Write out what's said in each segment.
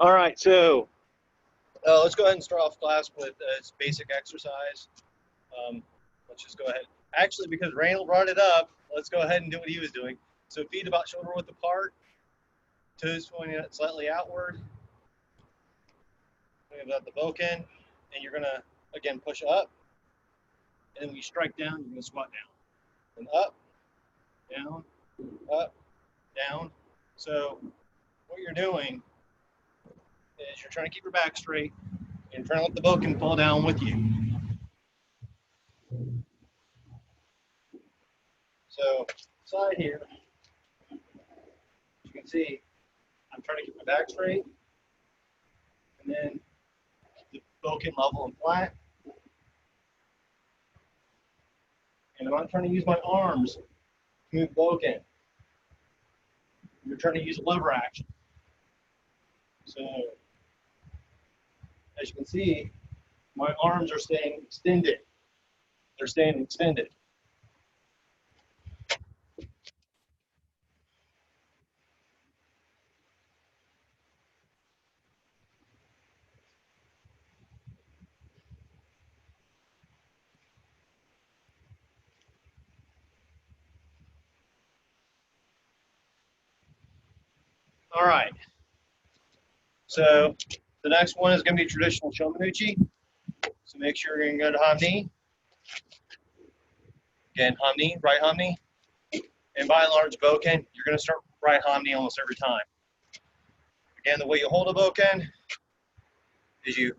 All right, so let's go ahead and start off class with this basic exercise. Let's just go ahead. Actually, because Randall brought it up, let's go ahead and do what he was doing. So feet about shoulder width apart, toes pointing slightly outward. Think about the Bokken, and you're gonna again push up, and then when you strike down, you're gonna squat down, and up, down. So what you're doing is you're trying to keep your back straight and trying to let the Bokken fall down with you. So side here, you can see I'm trying to keep my back straight, and then the Bokken level and flat. And I'm not trying to use my arms to move Bokken. You're trying to use a lever action. So as you can see, my arms are staying extended. They're staying extended. All right. So the next one is going to be traditional Shomanuchi. So make sure you're going to go to Hamni. Again, Hamni, right Hamni. And by and large, Bokken, you're going to start right Hamni almost every time. Again, the way you hold a Bokken is you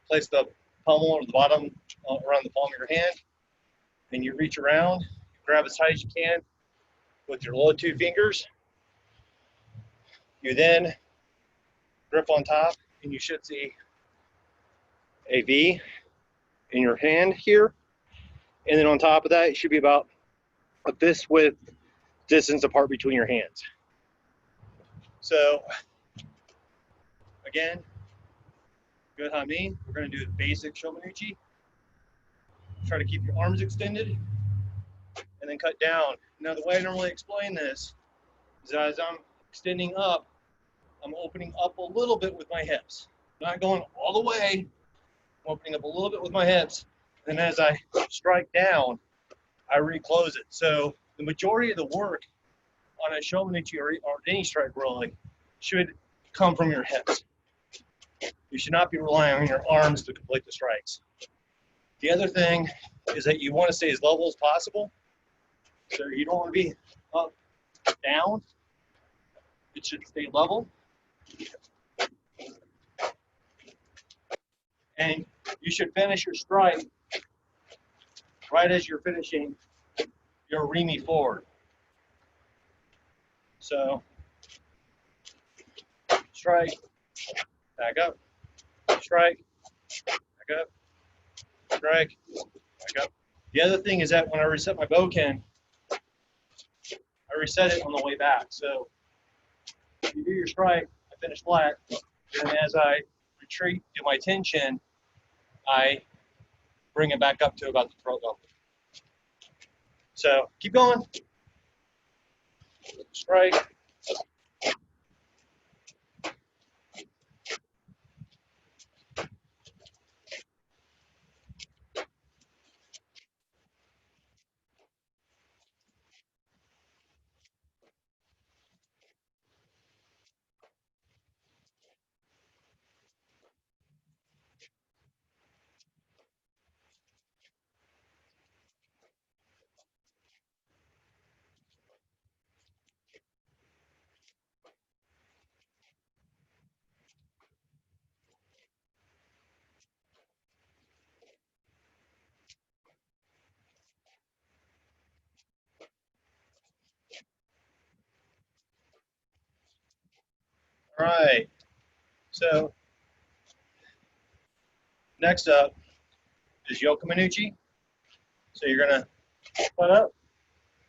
place the pommel or the bottom around the palm of your hand, and you reach around, grab as tight as you can with your lower two fingers. You then grip on top, and you should see a V in your hand here. And then on top of that, it should be about a fist width distance apart between your hands. So again, good Hami. We're going to do the basic Shomanuchi. Try to keep your arms extended and then cut down. Now the way I normally explain this is as I'm extending up, I'm opening up a little bit with my hips. Not going all the way, I'm opening up a little bit with my hips. And as I strike down, I reclose it. So the majority of the work on a Shomanuchi or any strike really should come from your hips. You should not be relying on your arms to complete the strikes. The other thing is that you want to stay as level as possible. So you don't want to be up, down. It should stay level. And you should finish your strike right as you're finishing your Rimi forward. So strike, back up, strike, back up, strike, back up. The other thing is that when I reset my Bokken, I reset it on the way back. So if you do your strike, I finish flat, and as I retreat to my tension, I bring it back up to about the throat level. So keep going. Strike. All right. So next up is Yoka Minuchi. So you're gonna put up.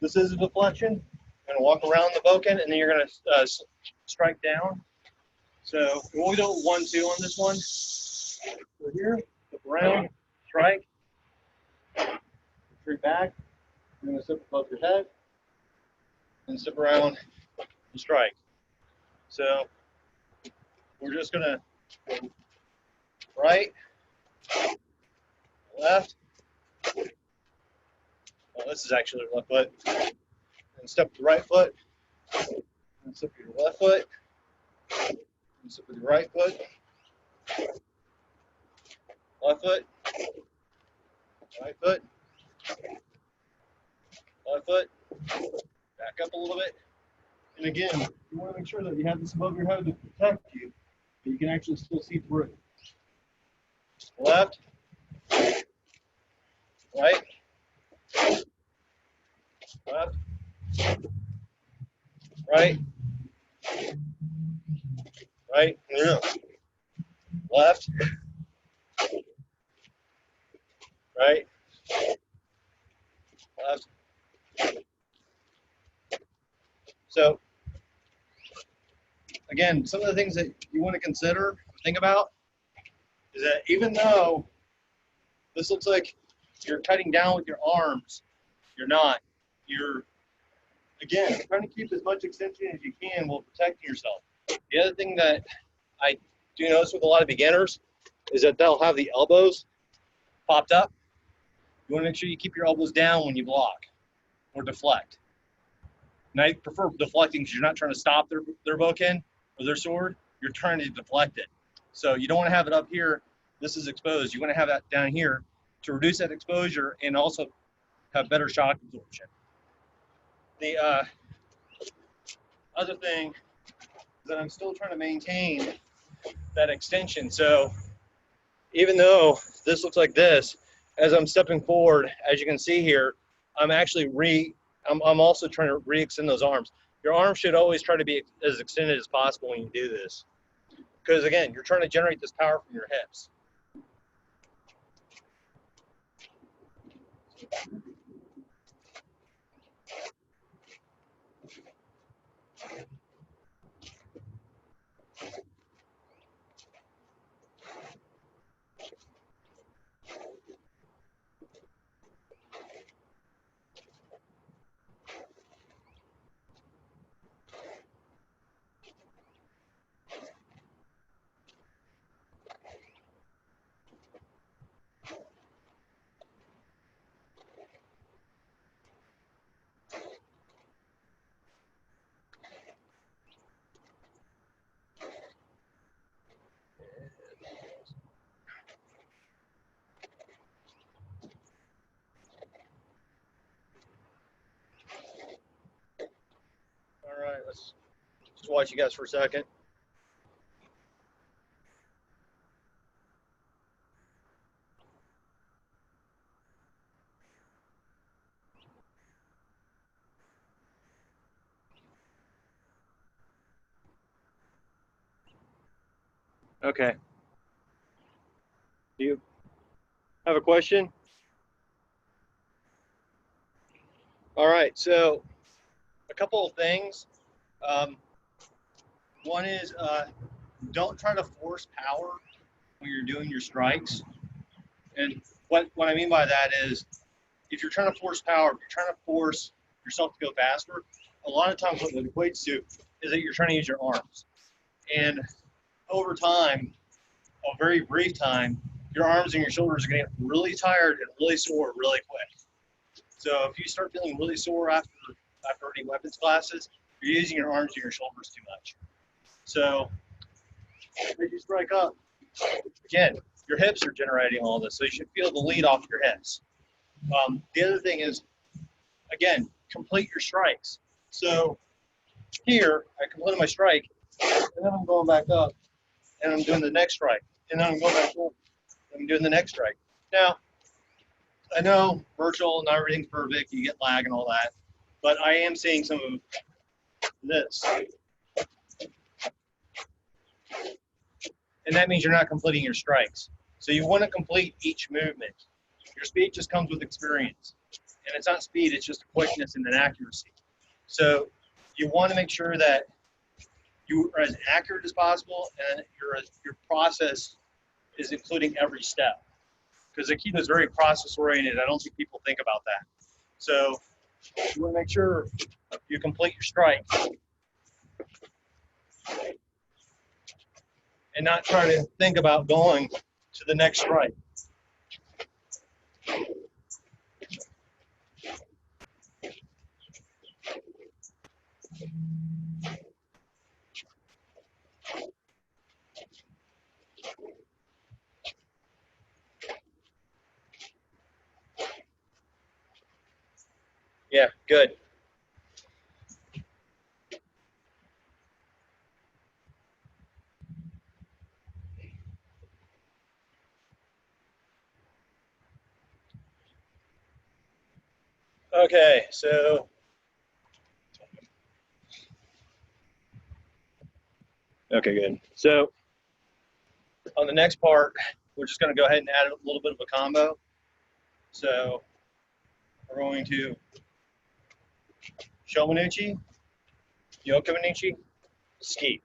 This is a deflection. You're gonna walk around the Bokken, and then you're gonna strike down. So we'll do 1-2 on this one. So here, flip around, strike, retreat back. You're gonna slip above your head, and slip around and strike. So we're just gonna go right, left. Well, this is actually the left foot. And step with the right foot. And step with your left foot. And step with your right foot. Left foot. Right foot. Left foot. Back up a little bit. And again, you want to make sure that you have this above your head to protect you, but you can actually still see through it. Left. Right. Left. Right. Right. No. Left. Right. Left. So, again, some of the things that you want to consider or think about is that even though this looks like you're cutting down with your arms, you're not. You're, again, trying to keep as much extension as you can while protecting yourself. The other thing that I do notice with a lot of beginners is that they'll have the elbows popped up. You want to make sure you keep your elbows down when you block or deflect. And I prefer deflecting because you're not trying to stop their bokken or their sword. You're trying to deflect it. So you don't want to have it up here. This is exposed. You want to have that down here to reduce that exposure and also have better shock absorption. The other thing is that I'm still trying to maintain that extension. So even though this looks like this, as I'm stepping forward, as you can see here, I'm actually I'm also trying to re-extend those arms. Your arms should always try to be as extended as possible when you do this. Because again, you're trying to generate this power from your hips. All right, let's just watch you guys for a second. Okay. Do you have a question? All right, so a couple of things. One is don't try to force power when you're doing your strikes. And what I mean by that is if you're trying to force power, if you're trying to force yourself to go faster, a lot of times what it equates to is that you're trying to use your arms. And over time, a very brief time, your arms and your shoulders are going to get really tired and really sore really quick. So if you start feeling really sore after any weapons classes, you're using your arms and your shoulders too much. So as you strike up, again, your hips are generating all this, so you should feel the lead off your hips. The other thing is, again, complete your strikes. So here, I completed my strike, and then I'm going back up, and I'm doing the next strike, and then I'm going back up, and I'm doing the next strike. Now, I know virtual, not everything's perfect, you get lag and all that, but I am seeing some of this. And that means you're not completing your strikes. So you want to complete each movement. Your speed just comes with experience. And it's not speed, it's just quickness and an accuracy. So you want to make sure that you are as accurate as possible and your process is including every step. Because Aikido is very process oriented. I don't think people think about that. So you want to make sure you complete your strike. and not try to think about going to the next strike. Yeah, good. Okay, so okay, good. So on the next part, we're just going to go ahead and add a little bit of a combo. So we're going to Shomanuchi, Yokomanuchi, Ski.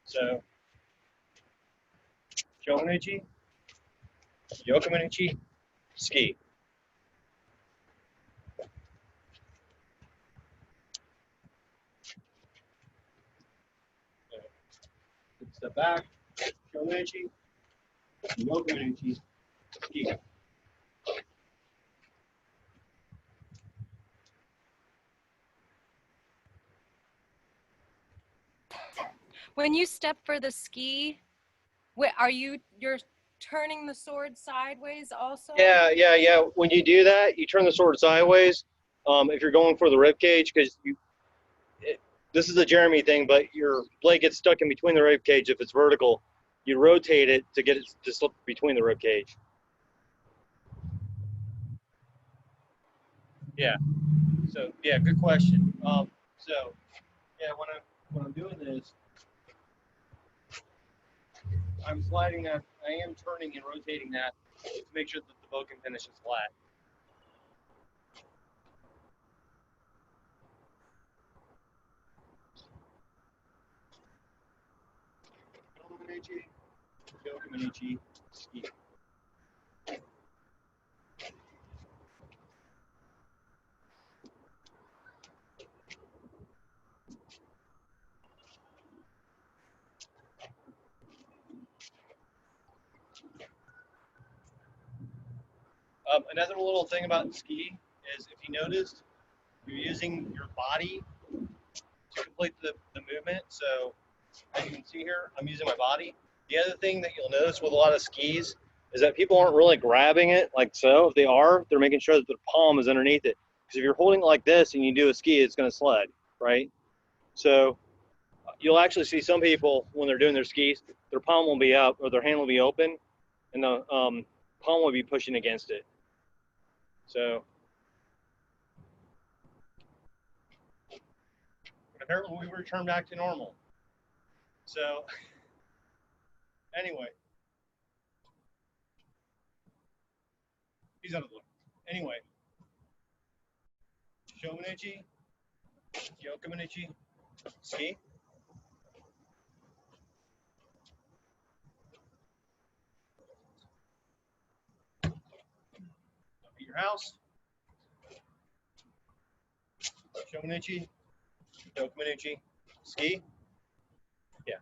So Shomanuchi, Yokomanuchi, Ski. Step back, Shomanuchi, Yokomanuchi, Ski. When you step for the ski, you're turning the sword sideways also? Yeah. When you do that, you turn the sword sideways. If you're going for the rib cage, because this is a Jeremy thing, but your blade gets stuck in between the rib cage. If it's vertical, you rotate it to get it to slip between the rib cage. Yeah. So yeah, good question. So yeah, when I'm doing this, I'm sliding that. I am turning and rotating that to make sure that the Bokken finishes flat. Yokomanuchi, Ski. Another little thing about ski is if you noticed, you're using your body to complete the movement. So as you can see here, I'm using my body. The other thing that you'll notice with a lot of skis is that people aren't really grabbing it like so. If they are, they're making sure that their palm is underneath it. Because if you're holding it like this and you do a ski, it's going to slide, right? So you'll actually see some people when they're doing their skis, their palm will be up or their hand will be open, and the palm will be pushing against it. So apparently we returned back to normal. So anyway, he's out of the way. Anyway, Shomanuchi, Yokomanuchi, Ski. Up at your house. Shomanuchi, Yokomanuchi, Ski. Yeah.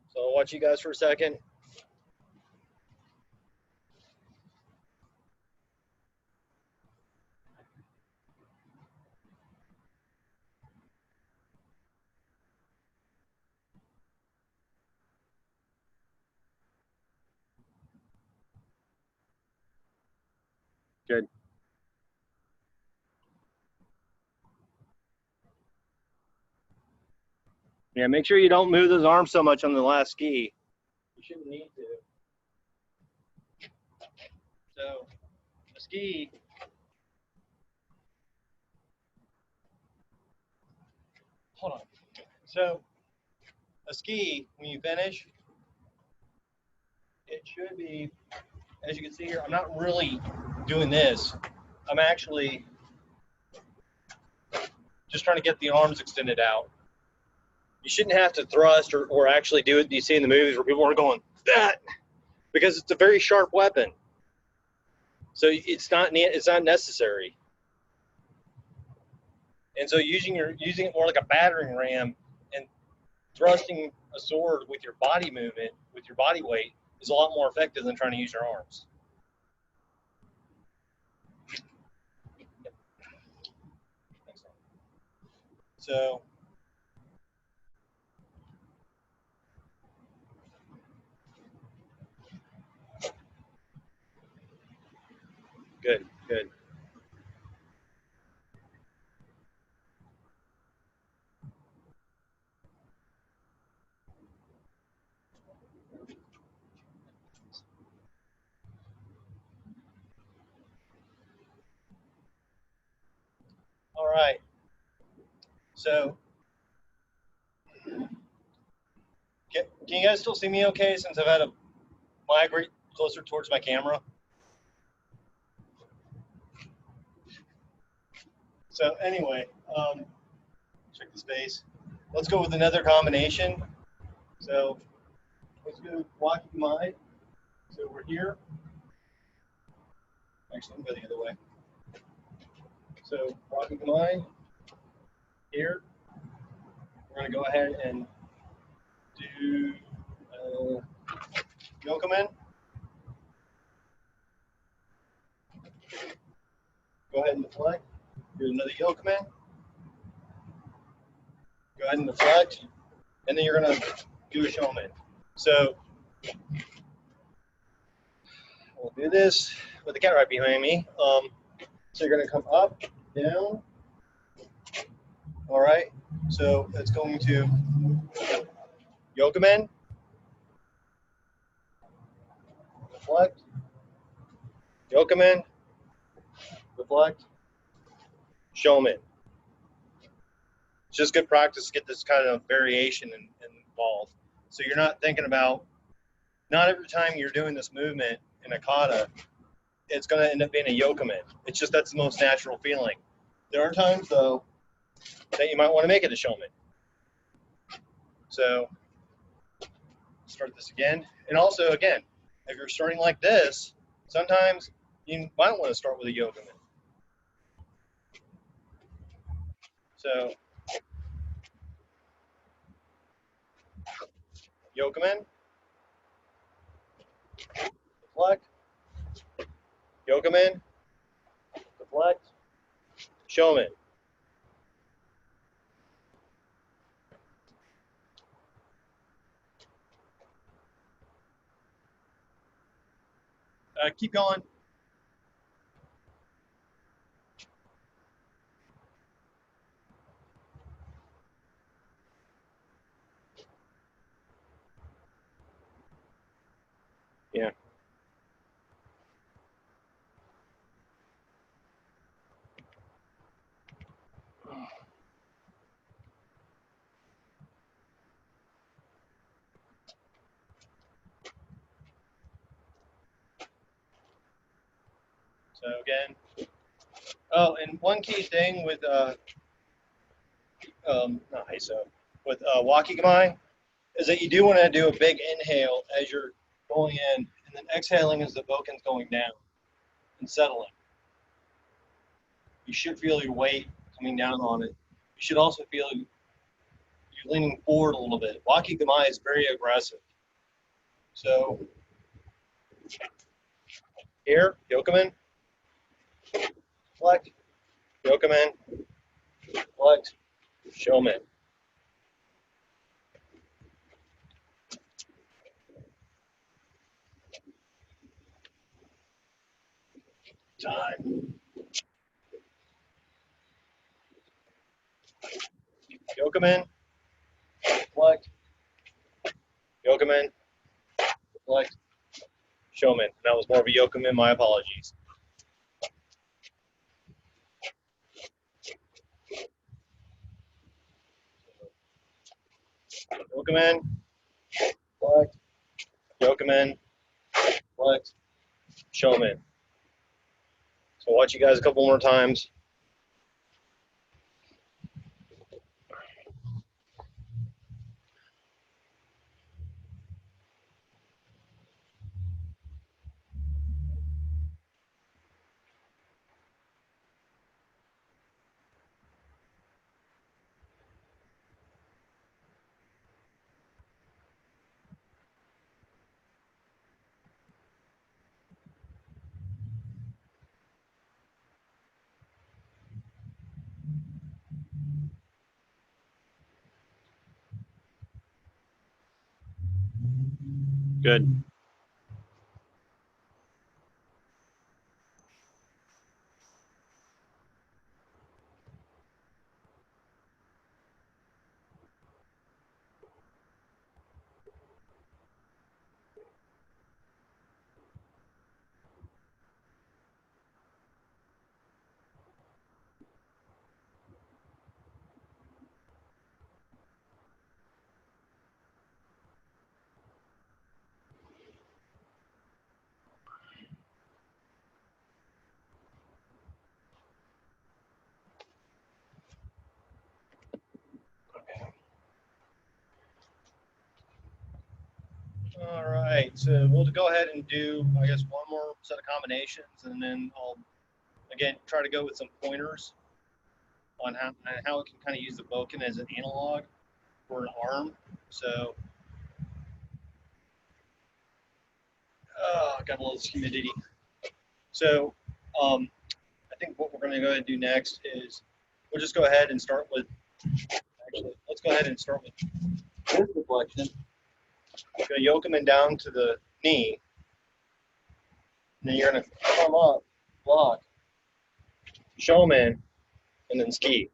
So I'll watch you guys for a second. Good. Yeah, make sure you don't move those arms so much on the last ski. You shouldn't need to. So the ski, hold on. So a ski, when you finish, it should be, as you can see here, I'm not really doing this. I'm actually just trying to get the arms extended out. You shouldn't have to thrust or actually do it you see in the movies where people are going, that, because it's a very sharp weapon. So it's not necessary. And so using it more like a battering ram and thrusting a sword with your body movement, with your body weight, is a lot more effective than trying to use your arms. So good, good. All right. So can you guys still see me okay since I've had to migrate closer towards my camera? So anyway, check the space. Let's go with another combination. So let's go walking my. So we're here. Actually, let me go the other way. So walking my here. We're going to go ahead and do Yokomen. Go ahead and deflect. Do another Yokomen. Go ahead and deflect. And then you're going to do a Shomen. So we'll do this with the cat right behind me. So you're going to come up, down. All right. So it's going to Yokomen, deflect, Yokomen, deflect, Shomen. It's just good practice to get this kind of variation involved. So you're not thinking about, not every time you're doing this movement in a kata, it's going to end up being a Yokomen. It's just that's the most natural feeling. There are times, though, that you might want to make it a Shomen. So start this again. And also, again, if you're starting like this, sometimes you might want to start with a Yokomen. So Yokomen, deflect, Yokomen, deflect, Shomen. Keep going. Yeah. So again. Oh, and one key thing with not ISO, with Wakigamai is that you do want to do a big inhale as you're going in, and then exhaling as the Bokken's going down and settling. You should feel your weight coming down on it. You should also feel you're leaning forward a little bit. Wakigamai is very aggressive. So here, Yokomen, flex, Yokomen, flex, Shomen. Time. Yokomen, flex, Yokomen, flex, Shomen. That was more of a Yokomen, my apologies. Yokomen, flex, Yokomen, flex, Shomen. So watch you guys a couple more times. Good. All right, so we'll go ahead and do, I guess, one more set of combinations, and then I'll, again, try to go with some pointers on how it can kind of use the Bokken as an analog for an arm. So, I got a little humidity. So, I think what we're going to go ahead and do next is we'll just go ahead and start with, actually, let's go ahead and start with this deflection. You're going to yoke them in down to the knee, and then you're going to come up, block, show them in, and then ski.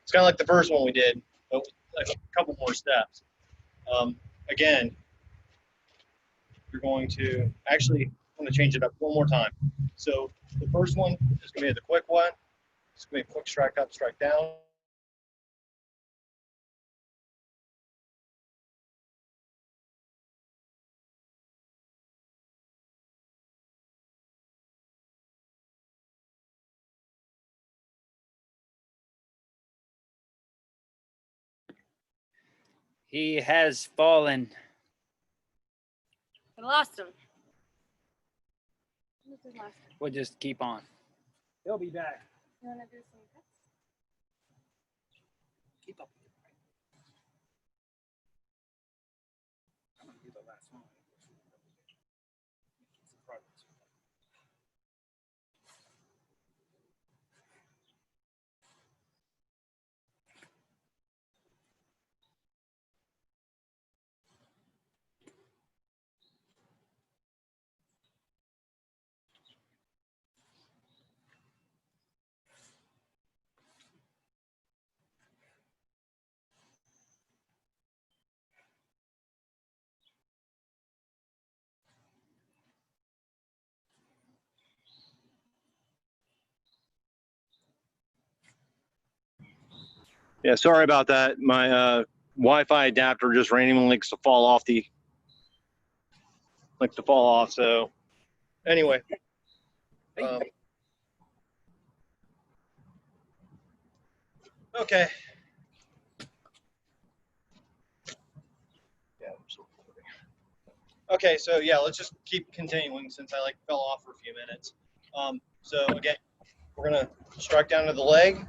It's kind of like the first one we did, but like a couple more steps. Again, you're going to actually, I'm going to change it up one more time. So the first one is going to be the quick one. It's going to be a quick strike up, strike down. He has fallen. I lost him. We'll just keep on. He'll be back. You want to do some cuts? Keep up. I'm gonna do the last one. Yeah, sorry about that. My Wi-Fi adapter just randomly likes to fall off So anyway, okay. Yeah. Okay, so yeah, let's just keep continuing since I fell off for a few minutes. So again, we're gonna strike down to the leg,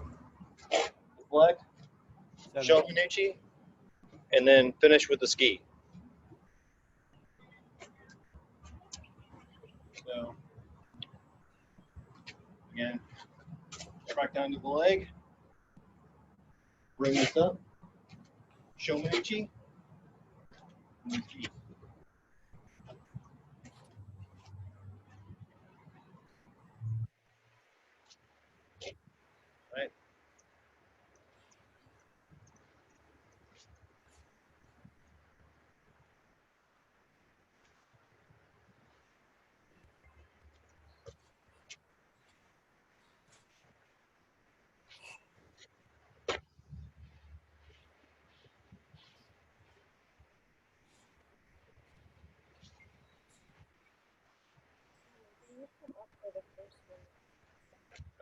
show Minucci, and then finish with the ski. So again, strike down to the leg, bring this up, show Minucci, and then ski. Right.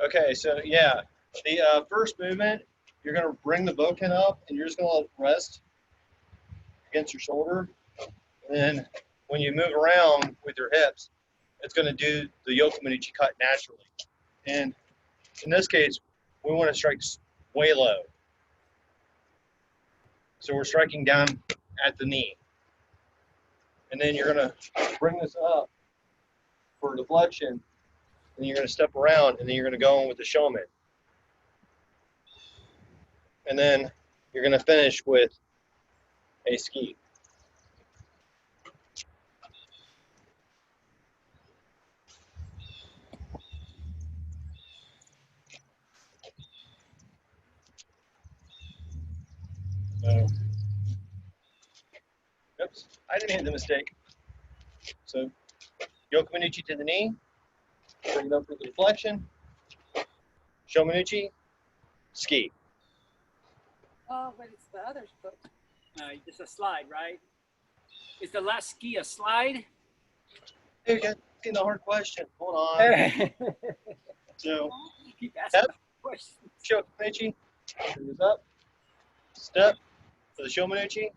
Okay, so yeah, the first movement, you're going to bring the Bokken up and you're just going to let it rest against your shoulder. And then when you move around with your hips, it's going to do the Yokomichi cut naturally. And in this case, we want to strike way low. So we're striking down at the knee. And then you're going to bring this up for deflection. And you're going to step around, and then you're going to go in with the showman. And then you're going to finish with a ski. So, oops, I didn't hit the mistake. So, Yokomichi to the knee, bring it up for the deflection, Shomanuchi, ski. Oh, but it's the other foot. It's a slide, right? Is the last ski a slide? Hey, you're asking the hard question. Hold on. So, Keep asking Yep. questions. Shomanuchi, bring this up, step for the Shomanuchi,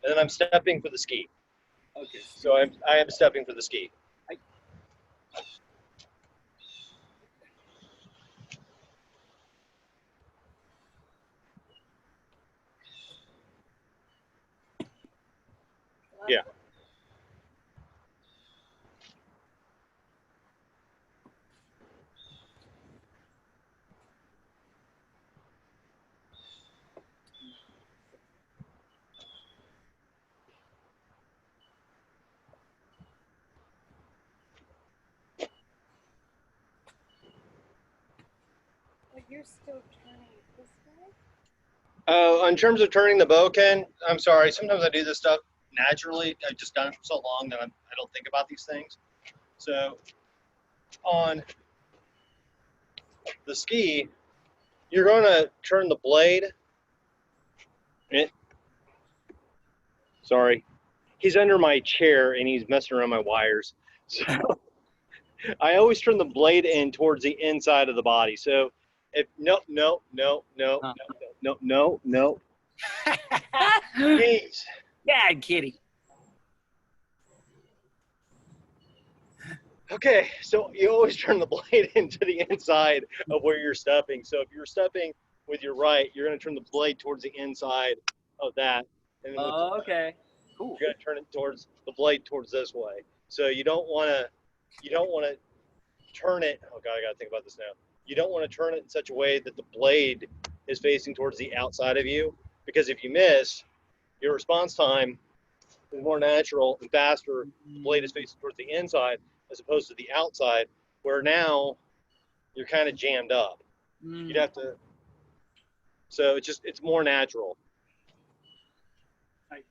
and then I'm stepping for the ski. Okay. So I am stepping for the ski. Yeah. But you're still turning this way? In terms of turning the Bokken, I'm sorry. Sometimes I do this stuff naturally. I've just done it for so long that I don't think about these things. So on the ski, you're going to turn the blade. Sorry. He's under my chair and he's messing around my wires. So I always turn the blade in towards the inside of the body. So if no. Jeez. Yeah, kitty. Okay, so you always turn the blade into the inside of where you're stepping. So if you're stepping with your right, you're going to turn the blade towards the inside of that, and then Oh, okay. Cool. you're going to turn it towards the blade towards this way. So you don't want to turn it. Oh God, I got to think about this now. You don't want to turn it in such a way that the blade is facing towards the outside of you, because if you miss, your response time is more natural and faster. The blade is facing towards the inside as opposed to the outside, where now you're kind of jammed up. You'd have to. So it's more natural. Right.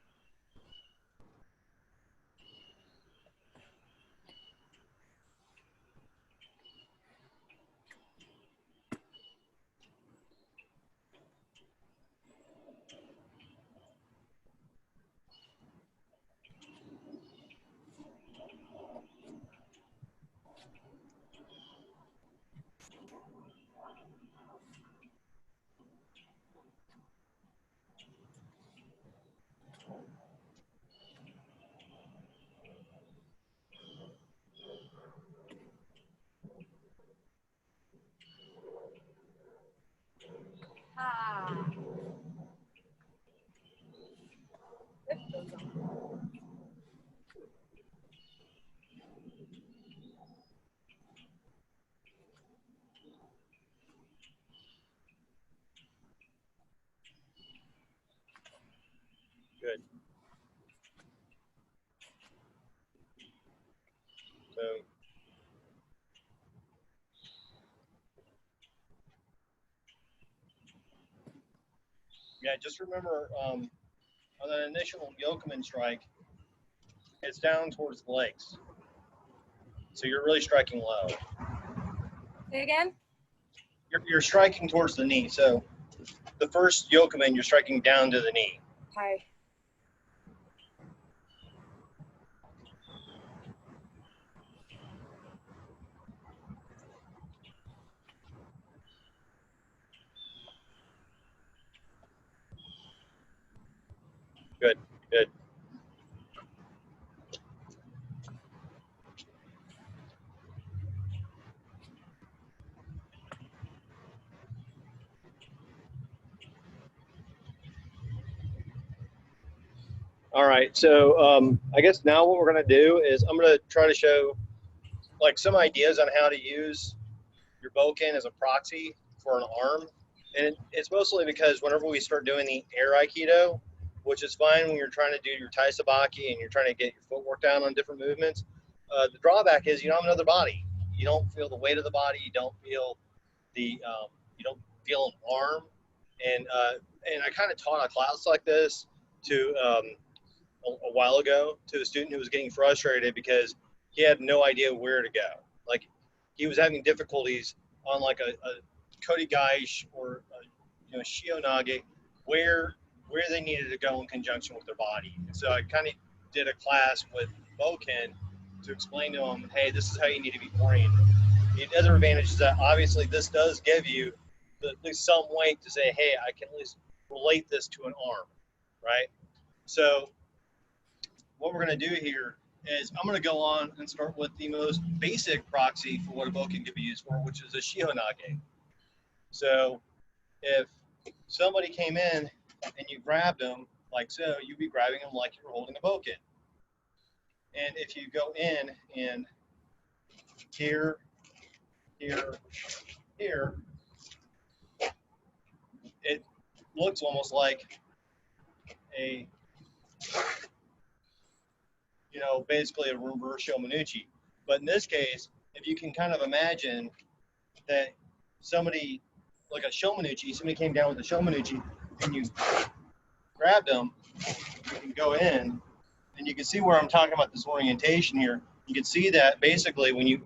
Ah. Good. So yeah, just remember on the initial Yokomen strike, it's down towards the legs. So you're really striking low. Say again? You're striking towards the knee. So the first Yokomen, you're striking down to the knee. Hi. All right, so I guess now what we're going to do is I'm going to try to show like some ideas on how to use your Bokken as a proxy for an arm. And it's mostly because whenever we start doing the air Aikido, which is fine when you're trying to do your Tai Sabaki and you're trying to get your footwork down on different movements, the drawback is you don't have another body. You don't feel the weight of the body. You don't feel you don't feel an arm. And I kind of taught a class like this to a while ago to a student who was getting frustrated because he had no idea where to go. Like he was having difficulties on like a Kodigaish or Shionage where they needed to go in conjunction with their body. And so I kind of did a class with Bokken to explain to him, hey, this is how you need to be oriented. The other advantage is that obviously this does give you at least some weight to say, hey, I can at least relate this to an arm, right? So what we're going to do here is I'm going to go on and start with the most basic proxy for what a Bokken could be used for, which is a Shihonage. So if somebody came in and you grabbed them like so, you'd be grabbing them like you were holding a Bokken. And if you go in and here, here, here, it looks almost like a, basically a reverse Shomanuchi. But in this case, if you can kind of imagine that somebody, like a Shomanuchi, somebody came down with a Shomanuchi and you grabbed them, you can go in and you can see where I'm talking about this orientation here. You can see that basically when you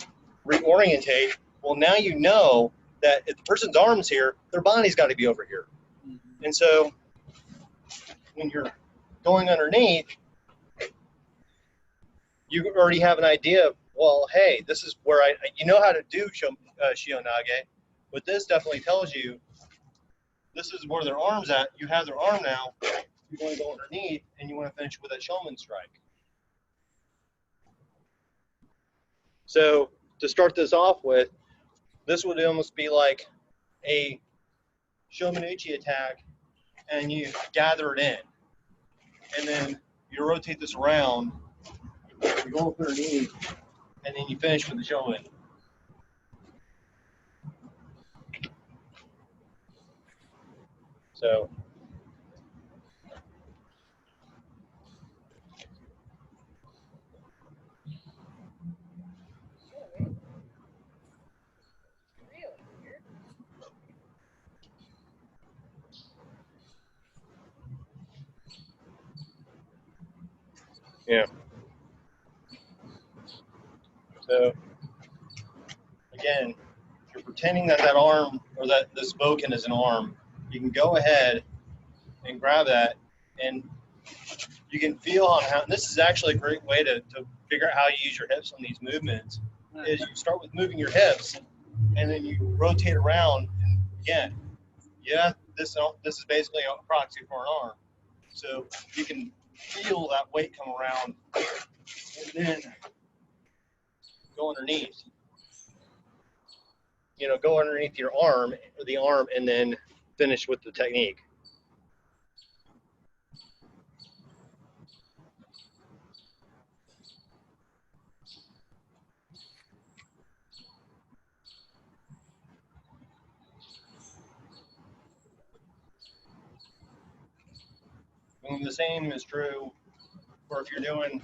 reorientate, well, now you know that if the person's arm's here, their body's got to be over here. And so when you're going underneath, you already have an idea of, well, hey, this is where you know how to do Shionage, but this definitely tells you this is where their arm's at. You have their arm now. You want to go underneath, and you want to finish with a Shoman strike. So to start this off with, this would almost be like a Shomanuchi attack, and you gather it in. And then you rotate this around, you go up underneath, and then you finish with the Shoman. So yeah. So again, if you're pretending that arm or that this Bokken is an arm, you can go ahead and grab that, and you can feel on how. This is actually a great way to figure out how you use your hips on these movements. Is you start with moving your hips, and then you rotate around. And again, this is basically a proxy for an arm. So you can feel that weight come around, and then go underneath. Go underneath your arm, or the arm, and then finish with the technique. And the same is true for if you're doing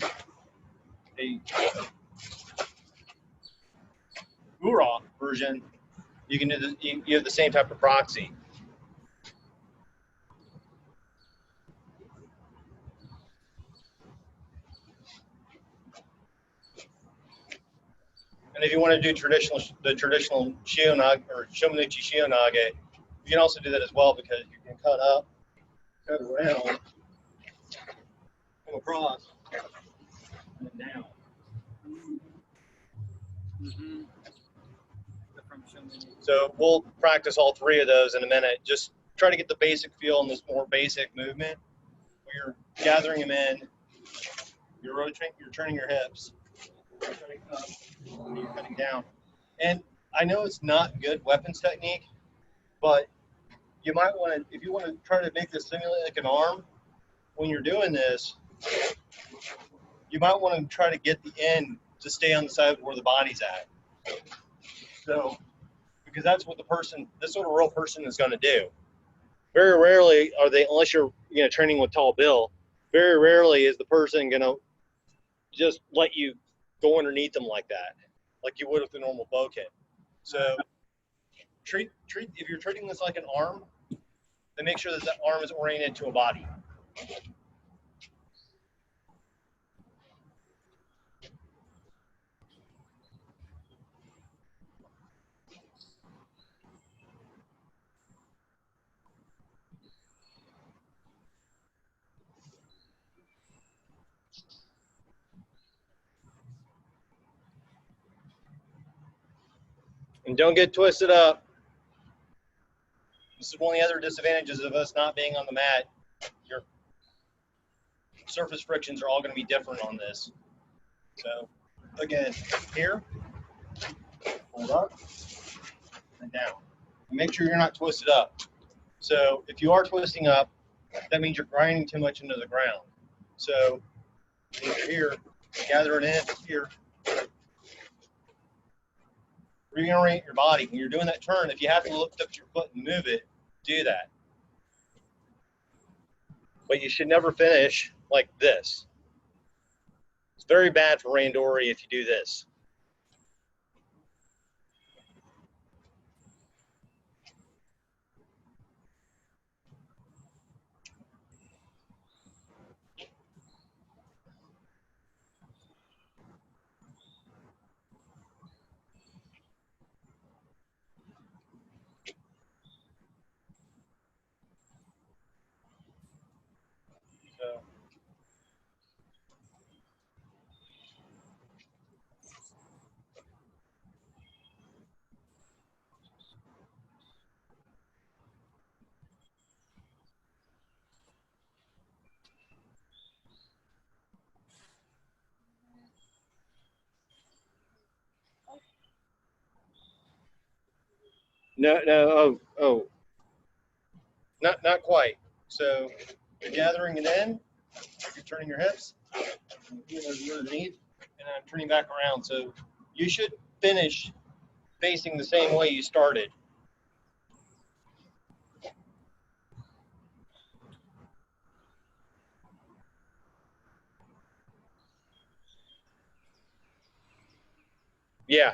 a Ura version, you can do you have the same type of proxy. And if you want to do the traditional Shionage or Shomanuchi Shionage, you can also do that as well, because you can cut up, cut around, come across, and then down. Mm-hmm. So we'll practice all three of those in a minute. Just try to get the basic feel on this more basic movement where you're gathering them in, you're rotating, you're turning your hips, you're cutting up, and you're cutting down. And I know it's not good weapons technique, but you might want to, if you want to try to make this simulate like an arm, when you're doing this, you might want to try to get the end to stay on the side where the body's at. So, because that's what that's what a real person is going to do. Very rarely are they, unless you're training with tall Bill, very rarely is the person going to just let you go underneath them like that, like you would with a normal Bokken. So treat if you're treating this like an arm, then make sure that the arm is oriented to a body. And don't get twisted up. This is one of the other disadvantages of us not being on the mat. Your surface frictions are all going to be different on this. So, again, here, hold up, and down. And make sure you're not twisted up. So, if you are twisting up, that means you're grinding too much into the ground. So, here, gather it in, here. Reorient your body. When you're doing that turn, if you have to lift up your foot and move it, do that. But you should never finish like this. It's very bad for randori if you do this. So, no, not quite. So you're gathering it in, you're turning your hips, underneath, and I'm turning back around. So you should finish facing the same way you started. Yeah.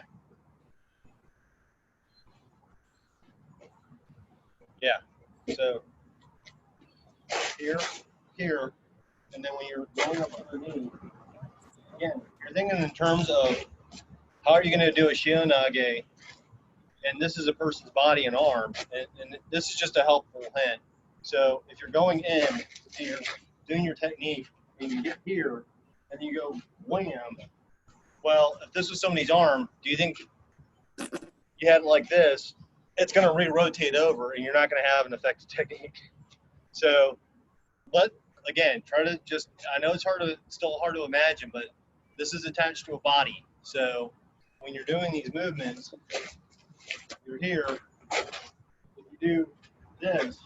Yeah. So here, and then when you're going up underneath, again, you're thinking in terms of how are you going to do a shionage, and this is a person's body and arm, and this is just a helpful hint. So if you're going in and you're doing your technique, and you get here, and you go wham, well, if this was somebody's arm, do you think you had it like this, it's going to re-rotate over, and you're not going to have an effective technique. So again, try to just, I know it's still hard to imagine, but this is attached to a body. So when you're doing these movements, you're here, if you do this,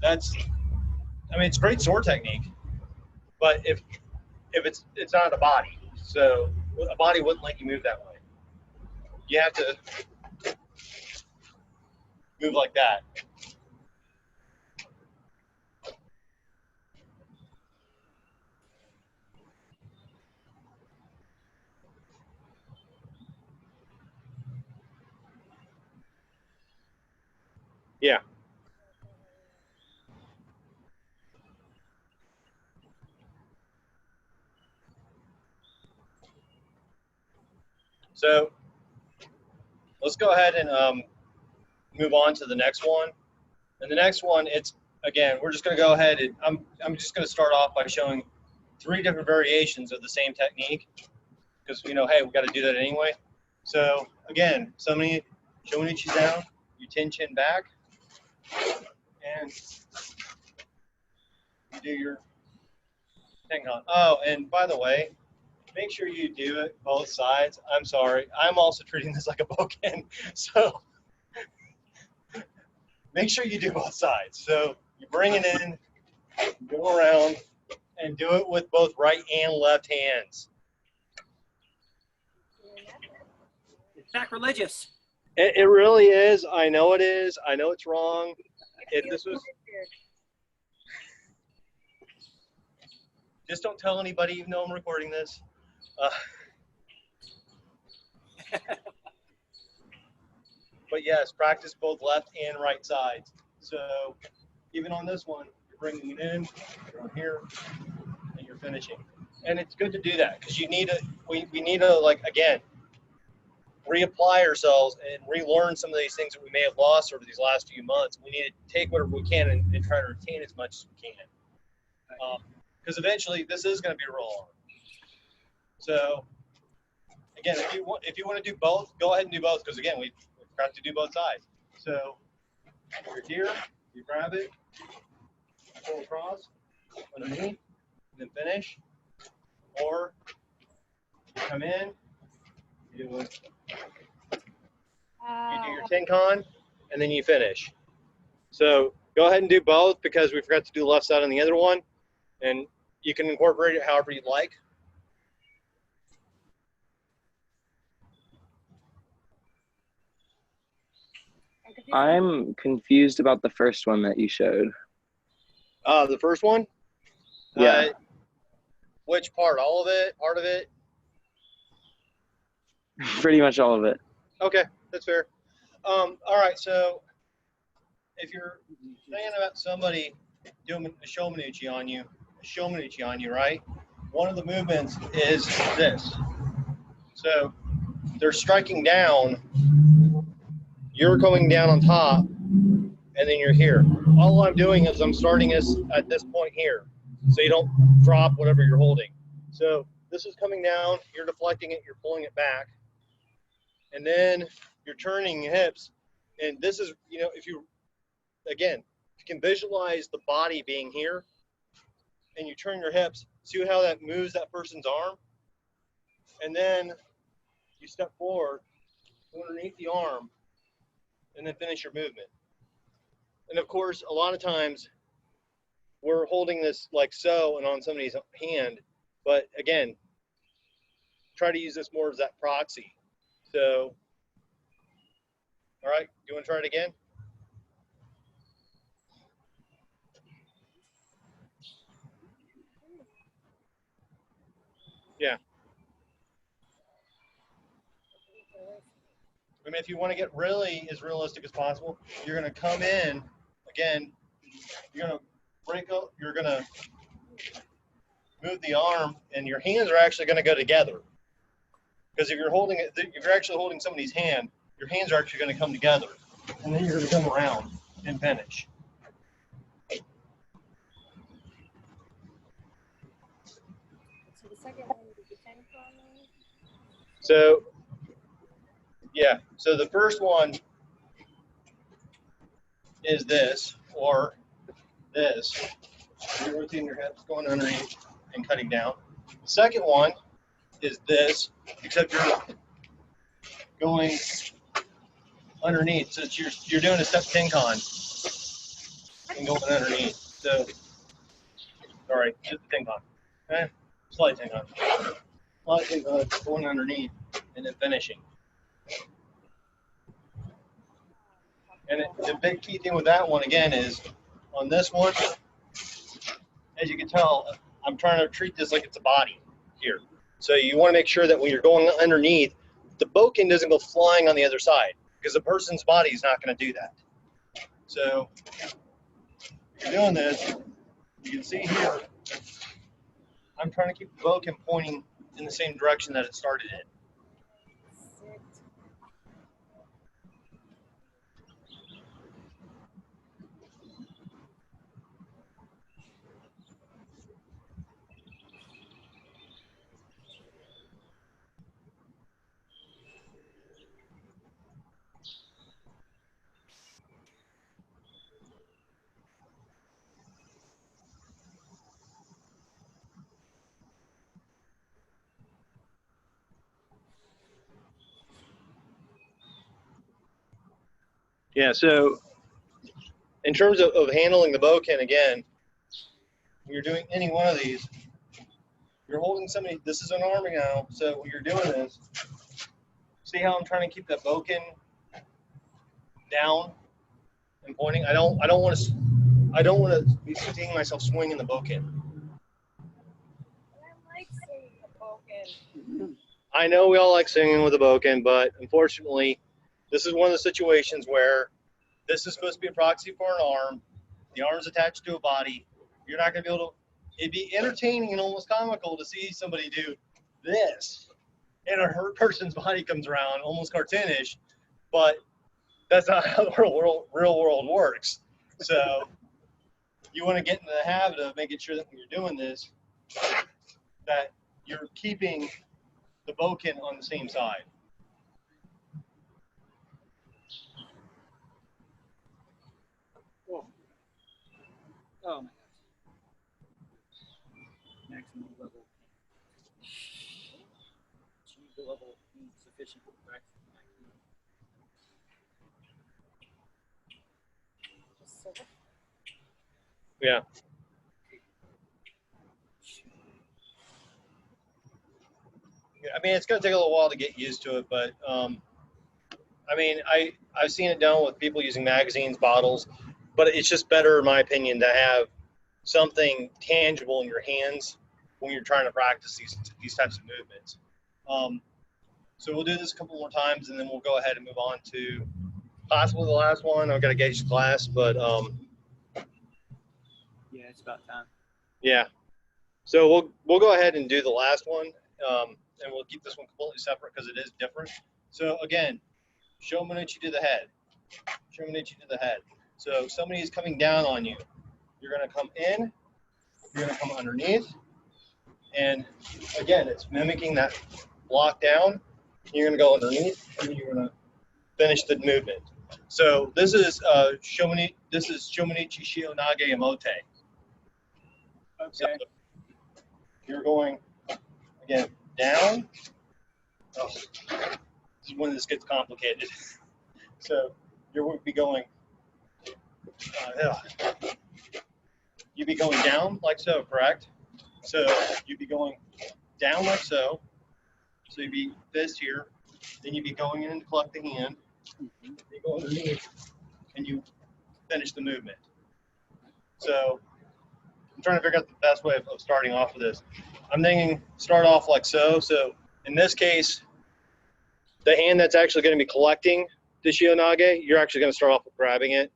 it's great sword technique, but if it's not a body, so a body wouldn't let you move that way. You have to move like that. Yeah. So let's go ahead and move on to the next one. And the next one, we're just going to go ahead and I'm just going to start off by showing 3 different variations of the same technique, because hey, we got to do that anyway. So again, shomonichi down, you ten-chin back, and you do your tenkan. Oh, and by the way, make sure you do it both sides. I'm sorry, I'm also treating this like a Bokken, so make sure you do both sides. So you bring it in, you go around, And do it with both right and left hands. It's sacrilegious. It really is. I know it is. I know it's wrong. If this was, just don't tell anybody, even though I'm recording this. But yes, practice both left and right sides. So even on this one, you're bringing it in, you're on here, and you're finishing. And it's good to do that because you need to, we need to, like, again, reapply ourselves and relearn some of these things that we may have lost over these last few months. We need to take whatever we can and try to retain as much as we can. Because eventually this is going to be a roll on. So again, if you want to do both, go ahead and do both because again, we forgot to do both sides. So you're here, you grab it, pull across, underneath, and then finish. Or you come in, you do your Tenkan, and then you finish. So go ahead and do both because we forgot to do the left side on the other one, and you can incorporate it however you'd like. I'm confused about the first one that you showed. The first one? Yeah. Which part? All of it? Part of it? Pretty much all of it. Okay, that's fair. All right, so if you're thinking about somebody doing a shomanuchi on you, right? One of the movements is this. So they're striking down, you're going down on top, and then you're here. All I'm doing is I'm starting us at this point here, so you don't drop whatever you're holding. So this is coming down, you're deflecting it, you're pulling it back, and then you're turning your hips. And this is, if you can visualize the body being here, and you turn your hips, see how that moves that person's arm, and then you step forward, go underneath the arm, and then finish your movement. And of course, a lot of times we're holding this like so and on somebody's hand, but again, try to use this more as that proxy. So, all right, do you want to try it again? Yeah. I mean, if you want to get really as realistic as possible, you're going to come in, again, you're going to break up, you're going to move the arm, and your hands are actually going to go together. Because if you're actually holding somebody's hand, your hands are actually going to come together. And then you're going to come around and finish. So the second one is the Tenkan. So, yeah. So the first one is this, or this. You're rotating your hips, going underneath and cutting down. The second one is this, except you're going underneath. So you're doing a step Tenkan and going underneath. So, sorry, just the Tenkan. Okay? Slight Tenkan. Slight Tenkan, going underneath and then finishing. And the big key thing with that one, again, is on this one, as you can tell, I'm trying to treat this like it's a body here. So you want to make sure that when you're going underneath, the Bokken doesn't go flying on the other side because the person's body is not going to do that. So if you're doing this, you can see here, I'm trying to keep the Bokken pointing in the same direction that it started in. Yeah, so in terms of handling the Bokken, again, when you're doing any one of these, you're holding somebody, this is an arm now, so when you're doing this, see how I'm trying to keep that Bokken down and pointing? I don't want to be seeing myself swinging the Bokken. I like seeing the Bokken. I know we all like singing with the Bokken, but unfortunately, this is one of the situations where this is supposed to be a proxy for an arm. The arm's attached to a body. You're not going to be able to. It'd be entertaining and almost comical to see somebody do this, and a hurt person's body comes around, almost cartoonish. But that's not how the real world works. So you want to get in the habit of making sure that when you're doing this, that you're keeping the Bokken on the same side. Whoa. Oh my gosh. Maximum level. Achieve the level sufficient for practice. Yeah. I mean, it's going to take a little while to get used to it, but I mean, I've seen it done with people using magazines, bottles, but it's just better, in my opinion, to have something tangible in your hands when you're trying to practice these types of movements. So we'll do this a couple more times, and then we'll go ahead and move on to possibly the last one. I've got to gauge the class, but Yeah, it's about time. yeah. So we'll go ahead and do the last one, and we'll keep this one completely separate because it is different. So again, Shomanuchi to the head. Shomanuchi to the head. So if somebody is coming down on you, you're going to come in, you're going to come underneath, and again, it's mimicking that block down. You're going to go underneath, and you're going to finish the movement. So this is Shomanichi Shio-nage Emote. Okay. So you're going, again, down. Oh, this is when this gets complicated. So you'll be going, you'd be going down like so, correct? So you'd be going down like so. So you'd be fist here. Then you'd be going in and collect the hand. You go underneath, and you finish the movement. So I'm trying to figure out the best way of starting off with this. I'm thinking start off like so. So in this case, the hand that's actually going to be collecting the Shio-nage, you're actually going to start off with grabbing it.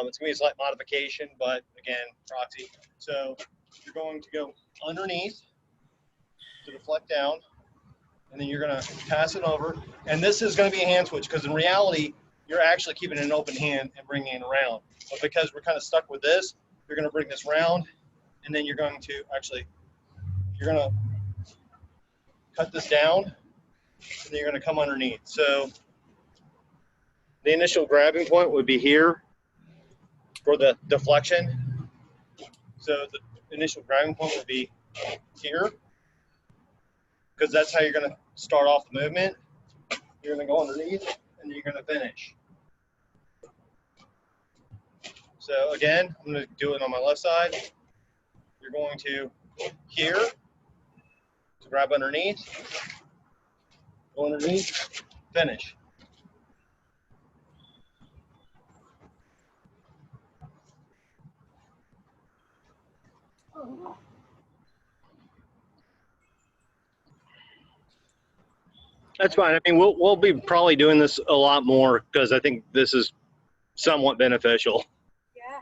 It's going to be a slight modification, but again, proxy. So you're going to go underneath to deflect down, and then you're going to pass it over. And this is going to be a hand switch because in reality, you're actually keeping an open hand and bringing it around. But because we're kind of stuck with this, you're going to bring this round, and then you're going to cut this down, and then you're going to come underneath. So the initial grabbing point would be here for the deflection. So the initial grabbing point would be here, because that's how you're going to start off the movement. You're going to go underneath, and then you're going to finish. So again, I'm going to do it on my left side. You're going to here to grab underneath, go underneath, finish. That's fine. I mean, we'll be probably doing this a lot more because I think this is somewhat beneficial. Yeah.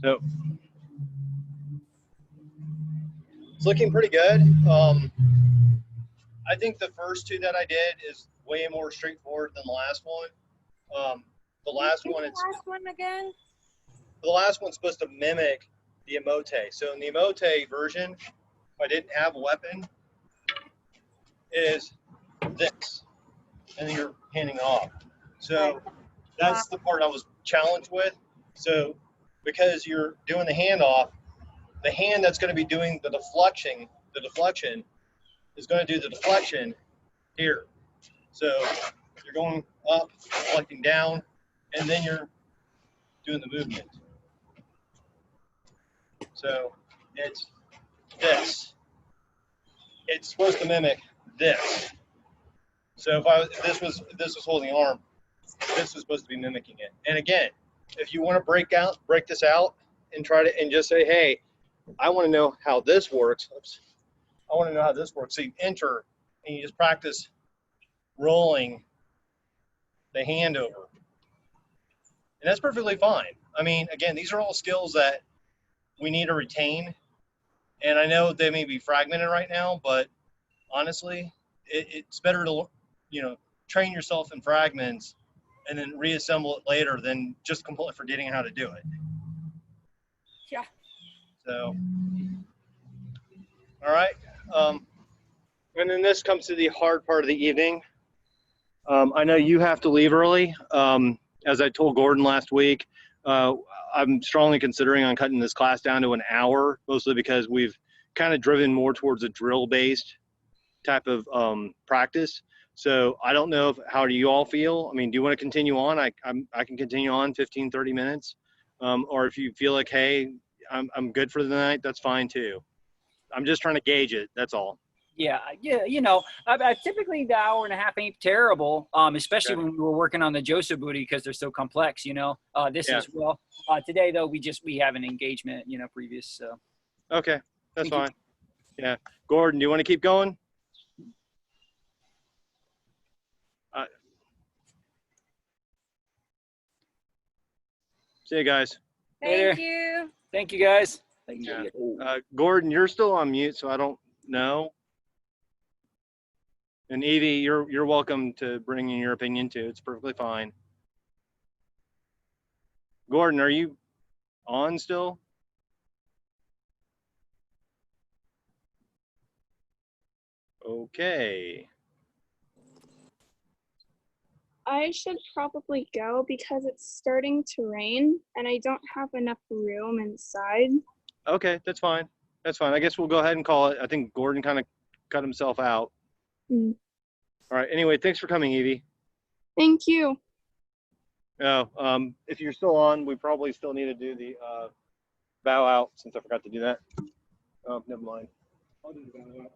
So it's looking pretty good. I think the first two that I did is way more straightforward than the last one. The last one, The last one again? the last one's supposed to mimic the emote. So in the emote version, if I didn't have a weapon, is this, and then you're handing off. So that's the part I was challenged with. So because you're doing the handoff, the hand that's going to be doing the deflection is going to do the deflection here. So you're going up, deflecting down, and then you're doing the movement. So it's this. It's supposed to mimic this. So if this was holding the arm, this was supposed to be mimicking it. And again, if you want to break this out and just say, hey, I want to know how this works. Oops. I want to know how this works. So you enter and you just practice rolling the hand over. And that's perfectly fine. I mean, again, these are all skills that we need to retain. And I know they may be fragmented right now, but honestly, it's better to, train yourself in fragments and then reassemble it later than just completely forgetting how to do it. Yeah. So, all right. And then this comes to the hard part of the evening. I know you have to leave early. As I told Gordon last week, I'm strongly considering on cutting this class down to an hour, mostly because we've kind of driven more towards a drill-based type of practice. So I don't know how do you all feel? I mean, do you want to continue on? I can continue on 15, 30 minutes. Or if you feel like, hey, I'm good for the night, that's fine too. I'm just trying to gauge it. That's all. Yeah. Typically the hour and a half ain't terrible, especially when we were working on the Joseph booty because they're so complex, this as well. Today, though, we have an engagement, previous. So. Okay, that's fine. Yeah. Gordon, do you want to keep going? See you guys. Thank you. Thank you, guys. Yeah. Gordon, you're still on mute, so I don't know. And Evie, you're welcome to bring in your opinion too. It's perfectly fine. Gordon, are you on still? Okay. I should probably go because it's starting to rain and I don't have enough room inside. Okay, that's fine. That's fine. I guess we'll go ahead and call it. I think Gordon kind of cut himself out. All right. Anyway, thanks for coming, Evie. Thank you. If you're still on, we probably still need to do the bow out since I forgot to do that. Oh, never mind. I'll do the bow out.